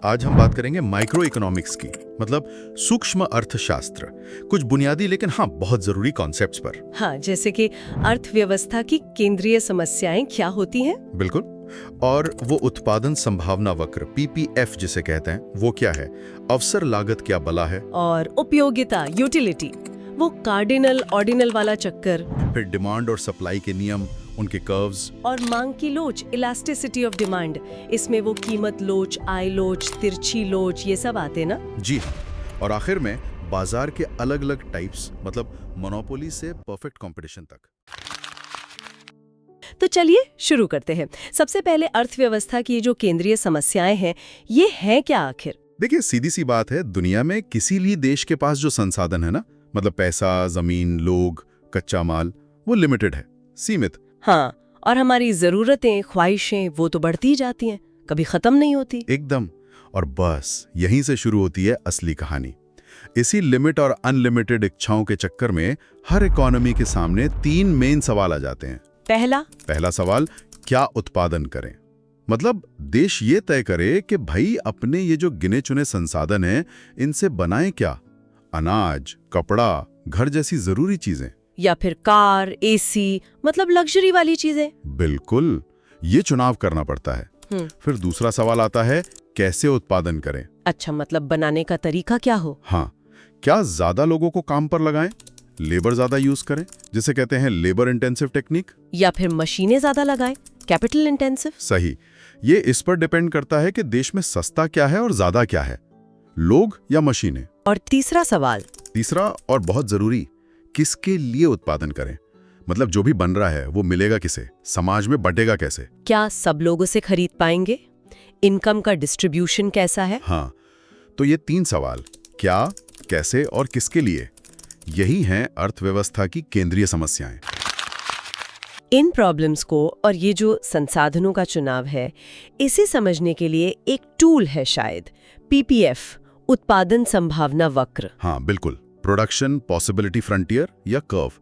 आज हम बात करेंगे माइक्रो इकोनॉमिक्स की, मतलब सूक्ष्म अर्थशास्त्र। कुछ बुनियादी लेकिन हाँ बहुत जरूरी कॉन्सेप्ट्स पर। हाँ, जैसे कि अर्थव्यवस्था की केंद्रीय समस्याएं क्या होती हैं? बिल्कुल। और वो उत्पादन संभावना वक्र पीपीएफ जिसे कहते हैं वो क्या है, अवसर लागत क्या बला है, और उपयोगिता यूटिलिटी, वो कार्डिनल ऑर्डिनल वाला चक्कर, फिर डिमांड और सप्लाई के नियम, उनके कर्व्स, और मांग की लोच इलास्टिसिटी ऑफ डिमांड। इसमें वो कीमत लोच, आय लोच, तिरछी लोच, ये सब आते ना। जी हाँ। और आखिर में बाजार के अलग अलग टाइप्स, मतलब मोनोपोली से परफेक्ट कंपटीशन तक। तो चलिए शुरू करते हैं। सबसे पहले अर्थव्यवस्था की ये जो केंद्रीय समस्याएं हैं, ये हैं क्या आखिर? देखिए सीधी सी बात है, दुनिया में किसी भी देश के पास जो संसाधन है ना, मतलब पैसा, जमीन, लोग, कच्चा माल, वो लिमिटेड है, सीमित। हाँ, और हमारी जरूरतें, ख्वाहिशें वो तो बढ़ती जाती हैं, कभी खत्म नहीं होती। एकदम। और बस यहीं से शुरू होती है असली कहानी। इसी लिमिट और अनलिमिटेड इच्छाओं के चक्कर में हर इकोनॉमी के सामने तीन मेन सवाल आ जाते हैं। पहला सवाल, क्या उत्पादन करें? मतलब देश ये तय करे कि भाई अपने ये जो गिने चुने संसाधन हैं, इनसे बनाएं क्या? अनाज, कपड़ा, घर जैसी जरूरी चीजें, या फिर कार, एसी, मतलब लग्जरी वाली चीजें। बिल्कुल, ये चुनाव करना पड़ता है। फिर दूसरा सवाल आता है, कैसे उत्पादन करें? अच्छा, मतलब बनाने का तरीका क्या हो? हाँ, क्या ज्यादा लोगों को काम पर लगाएं, लेबर ज्यादा यूज करें, जिसे कहते हैं लेबर इंटेंसिव टेक्निक, या फिर मशीनें ज्यादा लगाएं, कैपिटल इंटेंसिव। सही। ये इस पर डिपेंड करता है कि देश में सस्ता क्या है और ज्यादा क्या है, लोग या मशीनें। और तीसरा सवाल, तीसरा और बहुत जरूरी, किसके लिए उत्पादन करें? मतलब जो भी बन रहा है वो मिलेगा किसे, समाज में बटेगा कैसे? क्या सब लोग उसे खरीद पाएंगे? इनकम का डिस्ट्रीब्यूशन कैसा है? हाँ, तो ये तीन सवाल, क्या, कैसे और किसके लिए, यही हैं अर्थव्यवस्था की केंद्रीय समस्याएं। इन प्रॉब्लम्स को और ये जो संसाधनों का चुनाव है, इसे समझने के लिए एक टूल है शायद, पीपीएफ, उत्पादन संभावना वक्र। हाँ बिल्कुल, प्रोडक्शन पॉसिबिलिटी फ्रंटियर या कर्व।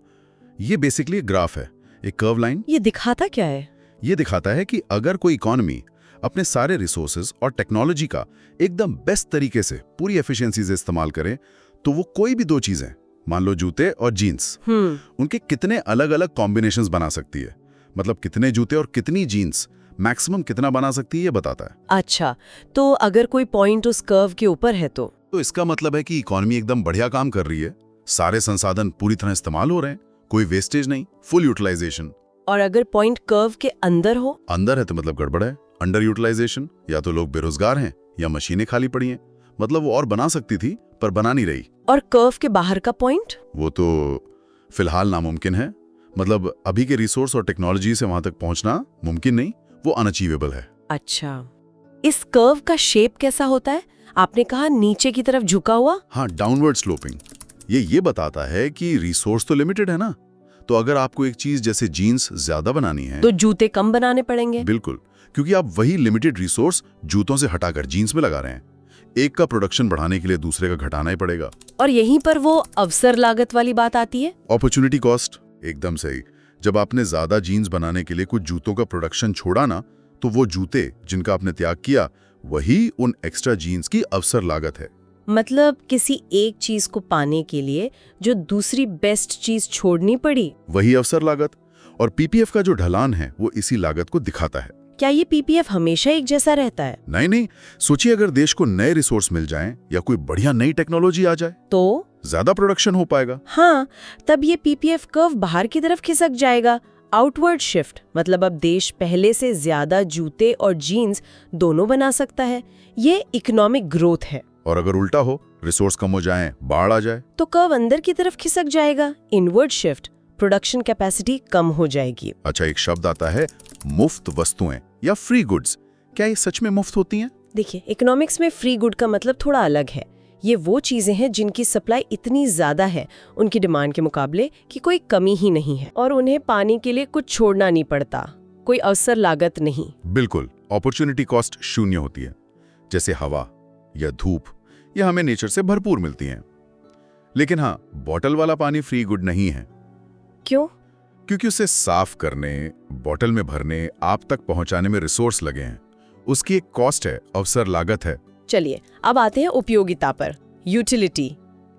ये बेसिकली ग्राफ है, एक कर्व लाइन। ये दिखाता क्या है? ये दिखाता है कि अगर कोई इकोनॉमी अपने सारे रिसोर्सेज और टेक्नोलॉजी का एकदम बेस्ट तरीके से पूरी एफिशिएंसी से इस्तेमाल करे, तो वो कोई भी दो चीजें, मान लो जूते और जीन्स, उनके कितने अलग अलग कॉम्बिनेशंस बना सकती है। मतलब कितने जूते और कितनी जीन्स मैक्सिमम कितना बना सकती है, ये बताता है। अच्छा, तो अगर कोई पॉइंट उस कर्व के ऊपर है तो इसका मतलब है कि इकोनॉमी एकदम बढ़िया काम कर रही है, सारे संसाधन पूरी तरह इस्तेमाल हो रहे हैं, कोई वेस्टेज नहीं, फुल यूटिलाइजेशन। और अगर पॉइंट कर्व के अंदर हो? अंदर है तो मतलब गड़बड़ है, अंडर यूटिलाइजेशन, या तो लोग बेरोजगार हैं या मशीनें खाली पड़ी हैं, मतलब वो और बना सकती थी पर बना नहीं रही। और कर्व के बाहर का पॉइंट? वो तो फिलहाल नामुमकिन है, मतलब अभी के रिसोर्स और टेक्नोलॉजी से वहां तक पहुंचना मुमकिन नहीं, वो अनअचीवेबल है। अच्छा, इस कर्व का शेप कैसा होता है? आपने कहा नीचे की तरफ झुका हुआ। हाँ, डाउनवर्ड स्लोपिंग। ये बताता है कि रिसोर्स तो लिमिटेड है ना, तो अगर आपको एक चीज जैसे जीन्स ज्यादा बनानी है तो जूते कम बनाने पड़ेंगे। बिल्कुल, क्योंकि आप वही लिमिटेड रिसोर्स जूतों से हटाकर जीन्स में लगा रहे हैं। एक का प्रोडक्शन बढ़ाने के लिए दूसरे का घटाना ही पड़ेगा। और यहीं पर वो अवसर लागत वाली बात आती है। अपॉर्चुनिटी कॉस्ट, एकदम सही। जब आपने ज्यादा जीन्स बनाने के लिए कुछ जूतों का प्रोडक्शन छोड़ा ना, तो वो जूते जिनका आपने त्याग किया, वही उन एक्स्ट्रा जीन्स की अवसर लागत है। मतलब किसी एक चीज को पाने के लिए जो दूसरी बेस्ट चीज छोड़नी पड़ी, वही अवसर लागत। और पीपीएफ का जो ढलान है वो इसी लागत को दिखाता है। क्या ये पीपीएफ हमेशा एक जैसा रहता है? नहीं, सोचिए अगर देश को नए रिसोर्स मिल जाएं या कोई बढ़िया नई टेक्नोलॉजी आ जाए तो ज्यादा प्रोडक्शन हो पाएगा। हाँ, तब ये पीपीएफ कर्व बाहर की तरफ खिसक जाएगा, आउटवर्ड शिफ्ट। मतलब अब देश पहले से ज्यादा जूते और जीन्स दोनों बना सकता है। ये इकोनॉमिक ग्रोथ है। और अगर उल्टा हो, रिसोर्स कम हो जाए, बाढ़ आ जाए, तो कर्व अंदर की तरफ खिसक जाएगा, इनवर्ड शिफ्ट, प्रोडक्शन कैपेसिटी कम हो जाएगी। अच्छा, एक शब्द आता है मुफ्त वस्तुएं या फ्री गुड्स। क्या ये सच में मुफ्त होती हैं? देखिए, इकोनॉमिक्स में फ्री गुड का मतलब थोड़ा अलग है। ये वो चीजें हैं जिनकी सप्लाई इतनी ज्यादा है उनकी डिमांड के मुकाबले कि कोई कमी ही नहीं है, और उन्हें पाने के लिए कुछ छोड़ना नहीं पड़ता, कोई अवसर लागत नहीं। बिल्कुल, अपॉर्चुनिटी कॉस्ट शून्य होती है। जैसे हवा या धूप, यह हमें नेचर से भरपूर मिलती हैं। लेकिन हाँ, बॉटल वाला पानी फ्री गुड नहीं है। क्यों? क्योंकि उसे साफ करने, बॉटल में भरने, आप तक पहुंचाने में रिसोर्स लगे हैं। उसकी एक कॉस्ट है, अवसर लागत है, चलिए अब आते हैं उपयोगिता पर। यूटिलिटी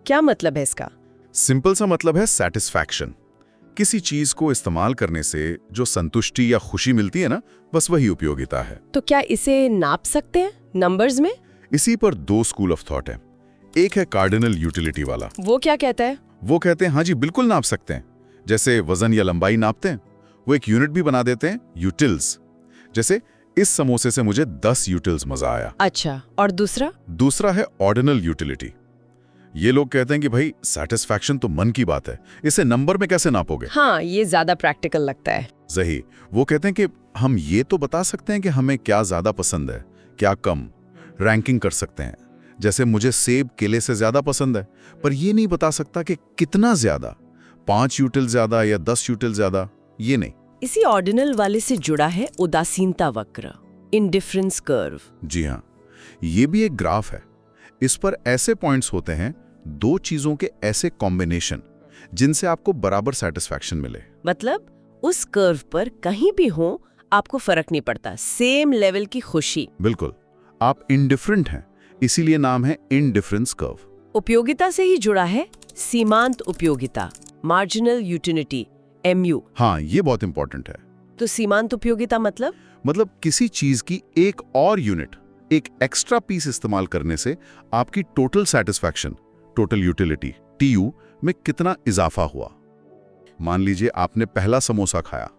क्या मतलब है इसका? सिंपल सा मतलब है सेटिस्फैक्शन। किसी चीज को इस्तेमाल करने से जो संतुष्टि या खुशी मिलती है ना, बस वही उपयोगिता है। तो क्या इसे नाप सकते हैं नंबर्स में? इसी पर दो स्कूल ऑफ थॉट है। एक है कार्डिनल यूटिलिटी वाला। वो क्या कहता है? वो कहते हैं हाँ जी बिल्कुल नाप सकते हैं, जैसे वजन या लंबाई नापते हैं। वो एक यूनिट भी बना देते हैं, यूटिल्स। जैसे इस समोसे से मुझे 10 यूटिल्स मजा आया। अच्छा, और दूसरा है ऑर्डिनल यूटिलिटी। ये लोग कहते हैं कि भाई सेटिस्फैक्शन तो मन की बात है, इसे नंबर में कैसे नापोगे? हाँ, ये ज्यादा प्रैक्टिकल लगता है। सही। वो कहते हैं कि हम ये तो बता सकते हैं कि हमें क्या ज्यादा पसंद है, क्या कम, रैंकिंग कर सकते हैं। जैसे मुझे सेब केले से ज्यादा पसंद है, पर ये नहीं बता सकता कि कितना ज्यादा, 5 यूटिल ज्यादा या 10 यूटिल ज्यादा, ये नहीं। इसी ऑर्डिनल वाले से जुड़ा है उदासीनता वक्र, इंडिफरेंस कर्व। जी हाँ, ये भी एक ग्राफ है। इस पर ऐसे पॉइंट्स होते हैं, दो चीजों के ऐसे कॉम्बिनेशन जिनसे आपको बराबर सेटिस्फैक्शन मिले। मतलब उस कर्व पर कहीं भी हो आपको फर्क नहीं पड़ता, सेम लेवल की खुशी। बिल्कुल, आप इंडिफरेंट हैं, इसीलिए नाम है इंडिफरेंस कर्व। उपयोगिता से ही जुड़ा है सीमांत उपयोगिता, मार्जिनल यूटिलिटी, MU। हाँ, ये बहुत इंपॉर्टेंट है। तो सीमांत उपयोगिता मतलब किसी चीज की एक और यूनिट, एक एक्स्ट्रा पीस इस्तेमाल करने से आपकी total satisfaction, total utility TU में कितना इजाफा हुआ। मान लीजिए आपने पहला समोसा खाया,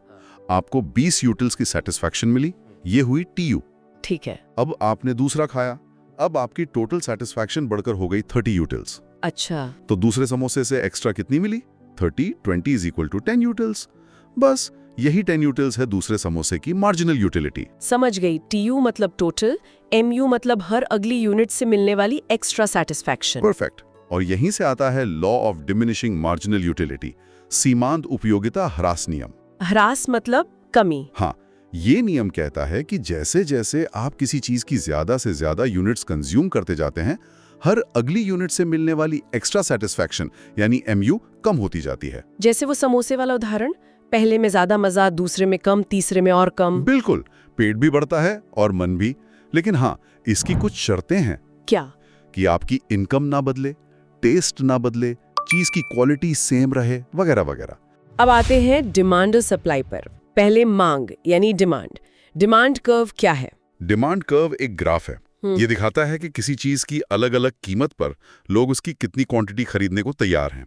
आपको 20 यूटिल्स की सेटिस्फैक्शन मिली, ये हुई TU। ठीक है। अब आपने दूसरा खाया, अब आपकी टोटल सेटिस्फैक्शन बढ़कर हो गई 30 यूटिल्स। अच्छा, तो दूसरे समोसे से एक्स्ट्रा कितनी मिली? 30 20 इज इक्वल टू 10 यूटिल्स। बस यही 10 यूटिल्स है दूसरे समोसे की मार्जिनल यूटिलिटी। समझ गई। TU मतलब टोटल, MU मतलब हर अगली यूनिट से मिलने वाली एक्स्ट्रा सेटिस्फैक्शन। परफेक्ट। और यहीं से आता है law of diminishing marginal utility, सीमांत उपयोगिता ह्रास नियम। ह्रास मतलब कमी। हाँ, ये नियम कहता है कि जैसे जैसे आप किसी चीज की ज्यादा से ज्यादा यूनिट्स कंज्यूम करते जाते हैं, हर अगली यूनिट से मिलने वाली एक्स्ट्रा सेटिस्फैक्शन यानी MU कम होती जाती है। जैसे वो समोसे वाला उदाहरण, पहले में ज्यादा मजा, दूसरे में कम, तीसरे में और कम। बिल्कुल, पेट भी बढ़ता है और मन भी। लेकिन हाँ, इसकी कुछ शर्तें हैं। क्या? कि आपकी इनकम ना बदले, टेस्ट ना बदले, चीज की क्वालिटी सेम रहे, वगैरह वगैरह। अब आते हैं डिमांड और सप्लाई पर। पहले मांग यानी डिमांड। डिमांड कर्व क्या है? डिमांड कर्व एक ग्राफ है। ये दिखाता है कि किसी चीज की अलग अलग कीमत पर लोग उसकी कितनी क्वांटिटी खरीदने को तैयार हैं।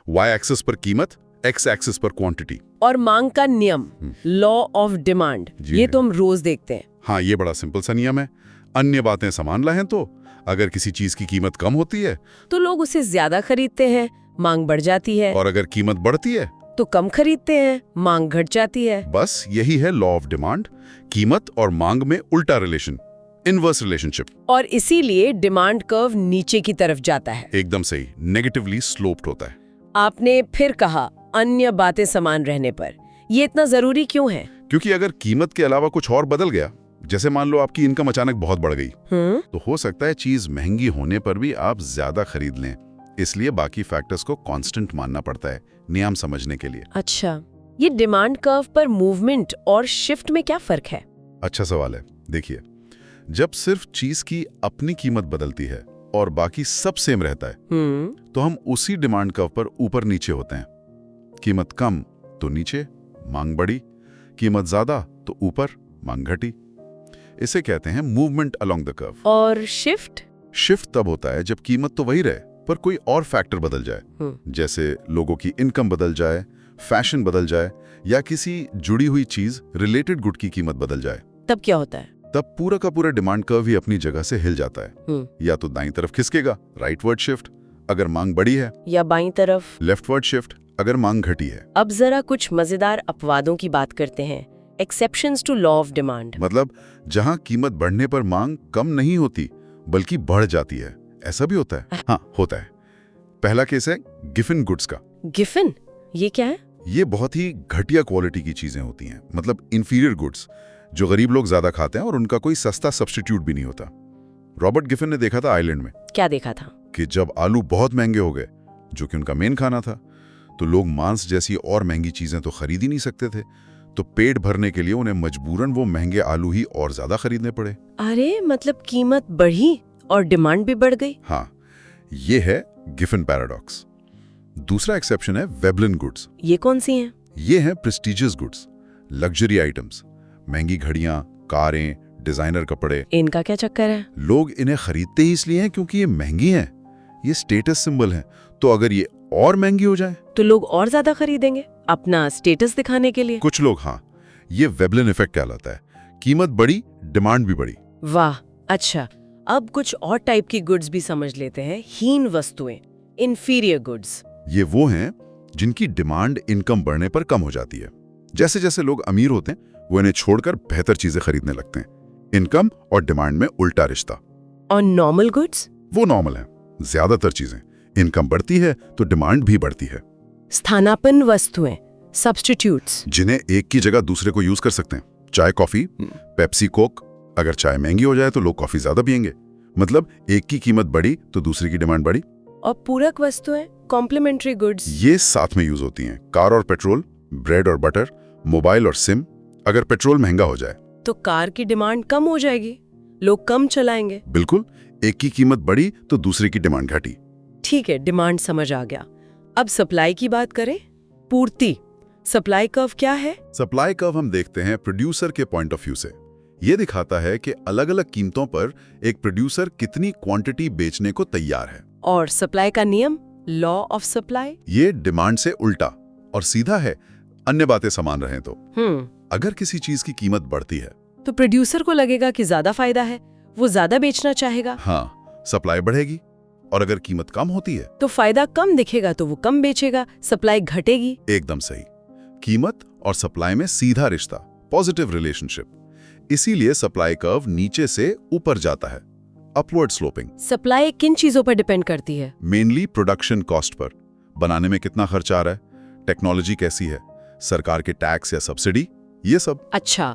Y एक्सिस पर कीमत, X एक्सिस पर क्वांटिटी। और मांग का नियम, लॉ ऑफ डिमांड, ये तो हम रोज देखते हैं। हाँ, ये बड़ा सिंपल सा नियम है। अन्य बातें समान रहें तो अगर किसी चीज की कीमत कम होती है तो लोग उसे ज्यादा खरीदते हैं, मांग बढ़ जाती है। और अगर कीमत बढ़ती है तो कम खरीदते हैं, मांग घट जाती है। बस यही है लॉ ऑफ डिमांड। कीमत और मांग में उल्टा रिलेशन, इनवर्स रिलेशनशिप। और इसीलिए डिमांड कर्व नीचे की तरफ जाता है। एकदम सही, नेगेटिवली स्लोप्ड होता है। आपने फिर कहा अन्य बातें समान रहने पर, ये इतना जरूरी क्यों है? क्योंकि अगर कीमत के अलावा कुछ और बदल गया, जैसे मान लो आपकी इनकम अचानक बहुत बढ़ गई, तो हो सकता है चीज महंगी होने पर भी आप ज्यादा खरीद लें। इसलिए बाकी फैक्टर्स को कांस्टेंट मानना पड़ता है नियम समझने के लिए। अच्छा, ये डिमांड कर्व पर मूवमेंट और शिफ्ट में क्या फर्क है? अच्छा सवाल है। देखिए, जब सिर्फ चीज की अपनी कीमत बदलती है और बाकी सब सेम रहता है, तो हम उसी डिमांड कर्व पर ऊपर नीचे होते हैं। कीमत कम तो नीचे, मांग बढ़ी, कीमत ज्यादा तो ऊपर, मांग घटी। इसे कहते हैं मूवमेंट अलोंग द कर्व। और शिफ्ट? शिफ्ट तब होता है जब कीमत तो वही रहे पर कोई और फैक्टर बदल जाए। जैसे लोगों की इनकम बदल जाए, फैशन बदल जाए, या किसी जुड़ी हुई चीज, रिलेटेड गुड की कीमत बदल जाए। तब क्या होता है? तब पूरा का पूरा डिमांड कर्व ही अपनी जगह से हिल जाता है। या तो दाईं तरफ खिसकेगा, राइटवर्ड शिफ्ट, अगर मांग बढ़ी है, या बाईं तरफ, लेफ्टवर्ड शिफ्ट, अगर मांग घटी है। अब जरा कुछ मजेदार अपवादों की बात करते हैं। Exceptions to law of demand, मतलब जहां कीमत बढ़ने पर मांग कम नहीं होती बल्कि बढ़ जाती है। ऐसा भी होता है? हाँ, होता है। पहला केस है गिफिन गुड्स का। गिफिन? ये क्या है? ये बहुत ही घटिया क्वालिटी की चीजें होती हैं, मतलब इंफीरियर गुड्स, जो गरीब लोग ज्यादा खाते हैं और उनका कोई सस्ता सब्स्टिट्यूट भी नहीं होता। रॉबर्ट गिफिन ने देखा था आयरलैंड में। क्या देखा था? कि जब आलू बहुत महंगे हो गए, जो कि उनका मेन खाना था, तो लोग मांस जैसी और महंगी चीजें तो खरीद ही नहीं सकते थे, तो पेट भरने के लिए उन्हें मजबूरन वो महंगे आलू ही और ज्यादा खरीदने पड़े। अरे मतलब कीमत बढ़ी और डिमांड भी बढ़ गई। हाँ, ये है गिफन पैराडॉक्स। दूसरा एक्सेप्शन है वेबलिन गुड्स। ये कौन सी हैं? ये हैं प्रेस्टिजियस गुड्स, लग्जरी आइटम्स, महंगी घड़ियां, कारें, डिजाइनर कपड़े। इनका क्या चक्कर है? लोग इन्हें खरीदते ही इसलिए हैं क्योंकि ये महंगी हैं, ये स्टेटस सिंबल है। तो अगर ये और महंगी हो जाए तो लोग और ज्यादा खरीदेंगे अपना स्टेटस दिखाने के लिए। कुछ लोग, हाँ, ये वेबलिन इफेक्ट कहलाता है। कीमत बढ़ी, डिमांड भी बढ़ी। वाह, अच्छा, अब कुछ और टाइप की गुड्स भी समझ लेते हैं। हीन वस्तुएं, इंफीरियर गुड्स। ये वो हैं जिनकी डिमांड इनकम बढ़ने पर कम हो जाती है। जैसे जैसे लोग अमीर होते हैं वो इन्हें छोड़कर बेहतर चीजें खरीदने लगते हैं। इनकम और डिमांड में उल्टा रिश्ता। और नॉर्मल गुड्स? वो नॉर्मल है। ज्यादातर चीजें, इनकम बढ़ती है तो डिमांड भी बढ़ती है। स्थानापन्न वस्तुएं, सब्स्टिट्यूट्स, जिन्हें एक की जगह दूसरे को यूज कर सकते हैं। चाय, कॉफी, पेप्सी, कोक। अगर चाय महंगी हो जाए तो लोग कॉफी ज्यादा पियेंगे, मतलब एक की कीमत बढ़ी तो दूसरी की डिमांड बढ़ी। और पूरक वस्तुएं, कॉम्प्लीमेंट्री गुड्स, ये साथ में यूज होती हैं। कार और पेट्रोल, ब्रेड और बटर, मोबाइल और सिम। अगर पेट्रोल महंगा हो जाए तो कार की डिमांड कम हो जाएगी, लोग कम चलाएंगे। बिल्कुल, एक की कीमत बढ़ी तो दूसरी की डिमांड घटी। ठीक है, डिमांड समझ आ गया। अब सप्लाई की बात करें। पूर्ति, सप्लाई कर्व क्या है? सप्लाई कर्व हम देखते हैं प्रोड्यूसर के पॉइंट ऑफ व्यू से। ये दिखाता है कि अलग अलग कीमतों पर एक प्रोड्यूसर कितनी क्वांटिटी बेचने को तैयार है। और सप्लाई का नियम, लॉ ऑफ सप्लाई, ये डिमांड से उल्टा और सीधा है, अन्य बातें समान रहें तो। अगर किसी चीज की कीमत बढ़ती है तो प्रोड्यूसर को लगेगा कि ज्यादा फायदा है, वो ज्यादा बेचना चाहेगा। हाँ, सप्लाई बढ़ेगी। और अगर कीमत कम होती है तो फायदा कम दिखेगा तो वो कम बेचेगा, सप्लाई घटेगी। एकदम सही। कीमत और सप्लाई में सीधा रिश्ता, पॉजिटिव रिलेशनशिप। इसीलिए सप्लाई कर्व नीचे से ऊपर जाता है, अपवर्ड स्लोपिंग। सप्लाई किन चीजों पर डिपेंड करती है? Mainly production cost per. बनाने में कितना खर्च आ रहा है, टेक्नोलॉजी कैसी है, सरकार के टैक्स या सब्सिडी, ये सब। अच्छा,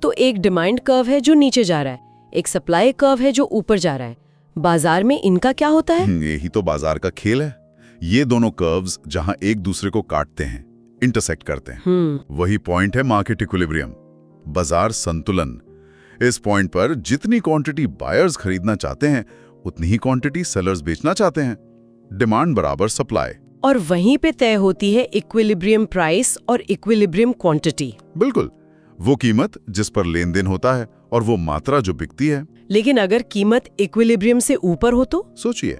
तो एक डिमांड कर्व है जो नीचे जा रहा है, एक सप्लाई कर्व है जो ऊपर जा रहा है। बाजार में इनका क्या होता है? यही तो बाजार का खेल है। ये दोनों कर्व्स जहां एक दूसरे को काटते हैं, इंटरसेक्ट करते हैं, वही पॉइंट है मार्केट इक्विलिब्रियम, बाजार संतुलन। इस पॉइंट पर जितनी क्वांटिटी बायर्स खरीदना चाहते हैं उतनी ही क्वांटिटी सेलर्स बेचना चाहते हैं। डिमांड बराबर सप्लाई। और वहीं पे तय होती है इक्विलिब्रियम प्राइस और इक्विलिब्रियम क्वांटिटी। बिल्कुल, वो कीमत जिस पर लेन देन होता है और वो मात्रा जो बिकती है। लेकिन अगर कीमत इक्विलिब्रियम से ऊपर हो तो? सोचिए,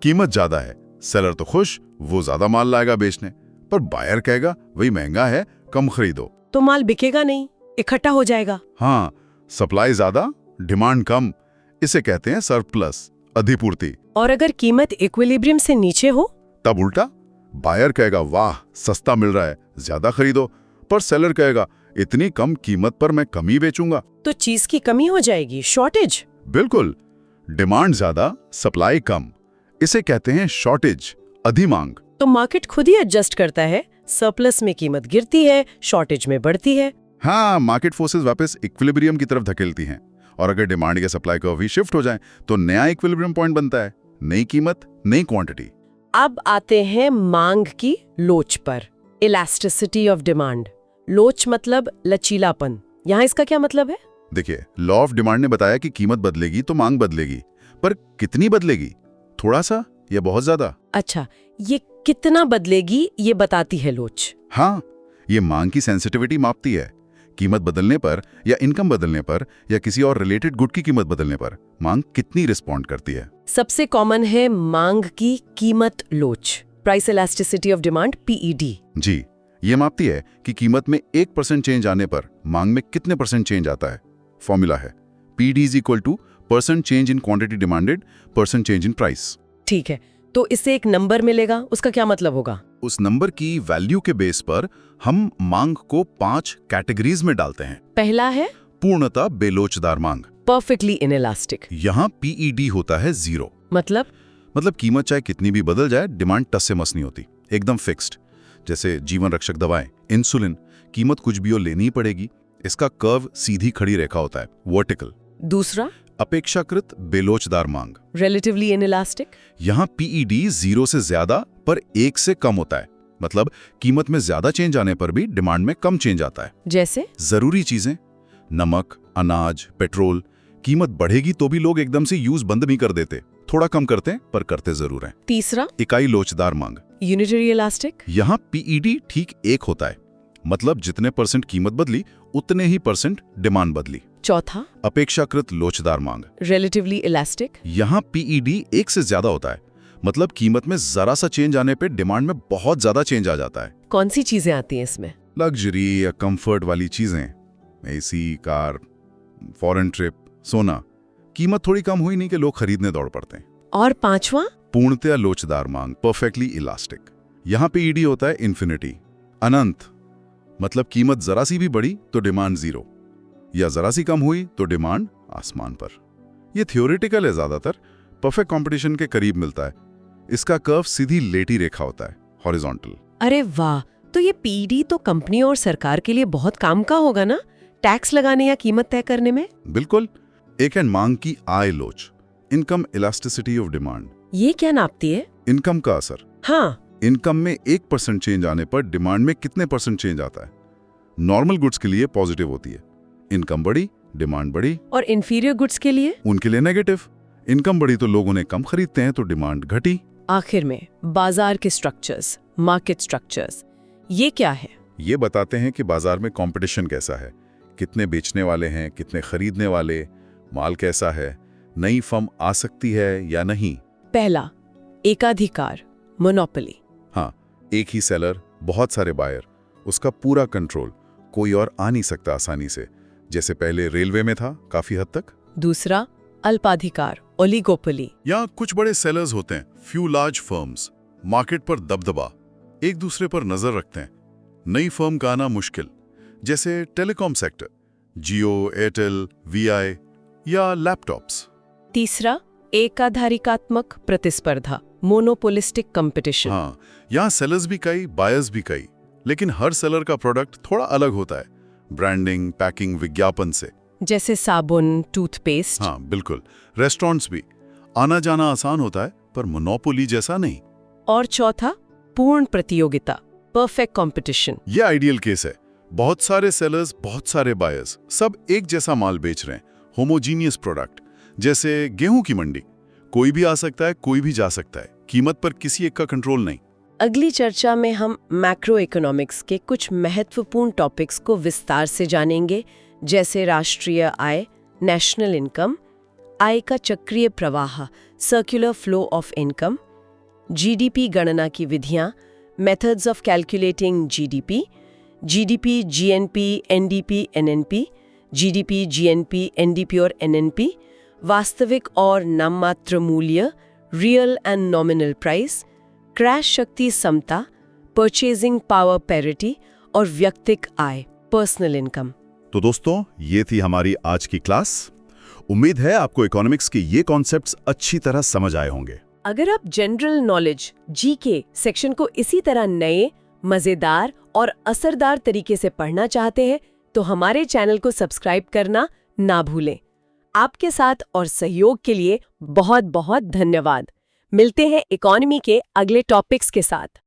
कीमत ज्यादा है, सेलर तो खुश, वो ज्यादा माल लाएगा बेचने, पर बायर कहेगा वही महंगा है, कम खरीदो। तो माल बिकेगा नहीं, इकट्ठा हो जाएगा। हाँ, सप्लाई ज्यादा, डिमांड कम, इसे कहते हैं सरप्लस, अधिपूर्ति। और अगर कीमत इक्विलिब्रियम से नीचे हो? तब उल्टा, बायर कहेगा वाह सस्ता मिल रहा है, ज्यादा खरीदो, पर सेलर कहेगा इतनी कम कीमत पर मैं कम ही बेचूंगा। तो चीज की कमी हो जाएगी, शॉर्टेज। बिल्कुल, डिमांड ज्यादा, सप्लाई कम, इसे कहते हैं शॉर्टेज, अधिमांग। तो मार्केट खुद ही एडजस्ट करता है, सरप्लस में कीमत गिरती है, शॉर्टेज में बढ़ती है। हाँ, मार्केट फोर्सेस वापस इक्विलिब्रियम की तरफ धकेलती हैं। और अगर डिमांड या सप्लाई कर्व ही शिफ्ट हो जाए तो नया इक्विलिब्रियम पॉइंट बनता है, नई कीमत, नई क्वांटिटी। अब आते हैं मांग की लोच पर, इलास्टिसिटी ऑफ डिमांड। लोच मतलब लचीलापन। यहाँ इसका क्या मतलब है? देखिए, लॉ ऑफ डिमांड ने बताया कि कीमत बदलेगी तो मांग बदलेगी, पर कितनी बदलेगी, थोड़ा सा या बहुत ज्यादा? अच्छा, ये कितना बदलेगी ये बताती है लोच। हाँ, ये मांग की सेंसिटिविटी मापती है। कीमत बदलने पर या इनकम बदलने पर या किसी और रिलेटेड गुड की कीमत बदलने पर मांग कितनी रिस्पॉन्ड करती है। सबसे कॉमन है मांग की कीमत लोच, price elasticity of demand, PED. जी, ये मापती है कि कीमत में 1% चेंज आने पर मांग में कितने % चेंज आता है। फॉर्मूला है PD = % change in quantity demanded, % change in price. ठीक है, तो इससे एक नंबर मिलेगा, उसका क्या मतलब होगा? उस नंबर की वैल्यू के बेस पर हम मांग को 5 कैटेगरीज में डालते हैं। पहला है पूर्णतः बेलोचदार मांग, परफेक्टली इनइलास्टिक। यहाँ PED होता है 0। मतलब कीमत चाहे कितनी भी बदल जाए, डिमांड टस से मस नहीं होती, एकदम फिक्स्ड। जैसे जीवन रक्षक दवाएं, इंसुलिन, कीमत कुछ भी हो लेनी ही पड़ेगी। इसका कर्व सीधी खड़ी रेखा होता है, वर्टिकल। दूसरा अपेक्षाकृत बेलोचदार मांग, रिलेटिवली इनइलास्टिक। यहाँ PED 0 से ज्यादा पर 1 से कम होता है, मतलब कीमत में ज्यादा चेंज आने पर भी डिमांड में कम चेंज आता है। जैसे जरूरी चीजें, नमक, अनाज, पेट्रोल, कीमत बढ़ेगी तो भी लोग एकदम से यूज बंद नहीं कर देते, थोड़ा कम करते हैं पर करते जरूर हैं। तीसरा, इकाई लोचदार मांग, यूनिटरी इलास्टिक। यहाँ पीईडी ठीक 1 होता है, मतलब जितने % कीमत बदली उतने ही % डिमांड बदली। चौथा, अपेक्षाकृत लोचदार मांग, रिलेटिवली इलास्टिक। यहाँ पीईडी 1 से ज्यादा होता है, मतलब कीमत में जरा सा चेंज आने पे डिमांड में बहुत ज्यादा चेंज आ जाता है। कौन सी चीजें आती हैं इसमें? लग्जरी या कंफर्ट वाली चीजें, एसी, कार, फॉरेन ट्रिप, सोना, कीमत थोड़ी कम हुई नहीं कि लोग खरीदने दौड़ पड़ते हैं। और पांचवा, पूर्णतया लोचदार मांग, परफेक्टली इलास्टिक। यहाँ पे ईडी होता है इन्फिनिटी, अनंत, मतलब कीमत जरा सी भी बढ़ी तो डिमांड 0, या जरा सी कम हुई तो डिमांड आसमान पर। यह थियोरेटिकल है, ज्यादातर परफेक्ट कंपटीशन के करीब मिलता है। इसका कर्व सीधी लेटी रेखा होता है, हॉरिजॉन्टल। अरे वाह, तो ये पीडी तो कंपनी और सरकार के लिए बहुत काम का होगा ना, टैक्स लगाने या कीमत तय करने में। बिल्कुल। एक है मांग की आय लोच, इनकम इलास्टिसिटी ऑफ डिमांड। ये क्या नापती है? इनकम का असर। हाँ, इनकम में 1% चेंज आने पर डिमांड में कितने % चेंज आता है। नॉर्मल गुड्स के लिए पॉजिटिव होती है, इनकम बढ़ी, डिमांड बढ़ी। और इंफीरियर गुड्स के लिए? उनके लिए नेगेटिव, इनकम बढ़ी तो लोग उन्हें कम खरीदते हैं तो डिमांड घटी। आखिर में बाजार के स्ट्रक्चर्स, मार्केट स्ट्रक्चर्स, ये क्या है? ये बताते हैं कि बाजार में कंपटीशन कैसा है, कितने बेचने वाले हैं, कितने खरीदने वाले, माल कैसा है, नई फर्म आ सकती है या नहीं। पहला, एकाधिकार, मोनोपोली। हाँ, एक ही सेलर, बहुत सारे बायर, उसका पूरा कंट्रोल, कोई और आ नहीं सकता आसानी से, जैसे पहले रेलवे में था काफी हद तक। दूसरा, अल्पाधिकार, ओलिगोपोली। यहाँ कुछ बड़े सेलर्स होते हैं, फ्यू लार्ज फर्म्स, मार्केट पर दबदबा, एक दूसरे पर नजर रखते हैं। नई फर्म का आना मुश्किल, जैसे टेलीकॉम सेक्टर, जियो, एयरटेल, वीआई या लैपटॉप्स। तीसरा, एकाधारिकात्मक प्रतिस्पर्धा, मोनोपोलिस्टिक कंपटीशन। हाँ, यहाँ सेलर्स भी कई, बायर्स भी कई, लेकिन हर सेलर का प्रोडक्ट थोड़ा अलग होता है, ब्रांडिंग, पैकिंग, विज्ञापन से। जैसे साबुन, टूथपेस्ट। हाँ बिल्कुल। रेस्टोरेंट्स भी, आना जाना आसान होता है पर मोनोपोली जैसा नहीं। और चौथा, पूर्ण प्रतियोगिता, परफेक्ट कंपटीशन। ये आइडियल केस है, बहुत सारे सेलर्स, बहुत सारे बायर्स, सब एक जैसा माल बेच रहे हैं, होमोजीनियस प्रोडक्ट। जैसे गेहूं की मंडी, कोई भी आ सकता है, कोई भी जा सकता है, कीमत पर किसी एक का कंट्रोल नहीं। अगली चर्चा में हम मैक्रो इकोनॉमिक्स के कुछ महत्वपूर्ण टॉपिक्स को विस्तार से जानेंगे, जैसे राष्ट्रीय आय, नेशनल इनकम, आय का चक्रीय प्रवाह, circular flow of income, GDP गणना की विधियां, methods of calculating GDP, GDP, GNP, NDP, NNP, GDP, GNP, NDP और एनएनपी, वास्तविक और नाममात्र मूल्य, real and nominal price, crash शक्ति समता, परचेजिंग पावर पैरिटी और व्यक्तिक आय, पर्सनल इनकम। तो दोस्तों, ये थी हमारी आज की क्लास। उम्मीद है आपको इकोनॉमिक्स के ये कॉन्सेप्ट्स अच्छी तरह समझ आए होंगे। अगर आप जनरल नॉलेज जीके सेक्शन को इसी तरह नए, मजेदार और असरदार तरीके से पढ़ना चाहते हैं तो हमारे चैनल को सब्सक्राइब करना ना भूलें। आपके साथ और सहयोग के लिए बहुत बहुत धन्यवाद। मिलते हैं इकोनॉमी के अगले टॉपिक्स के साथ।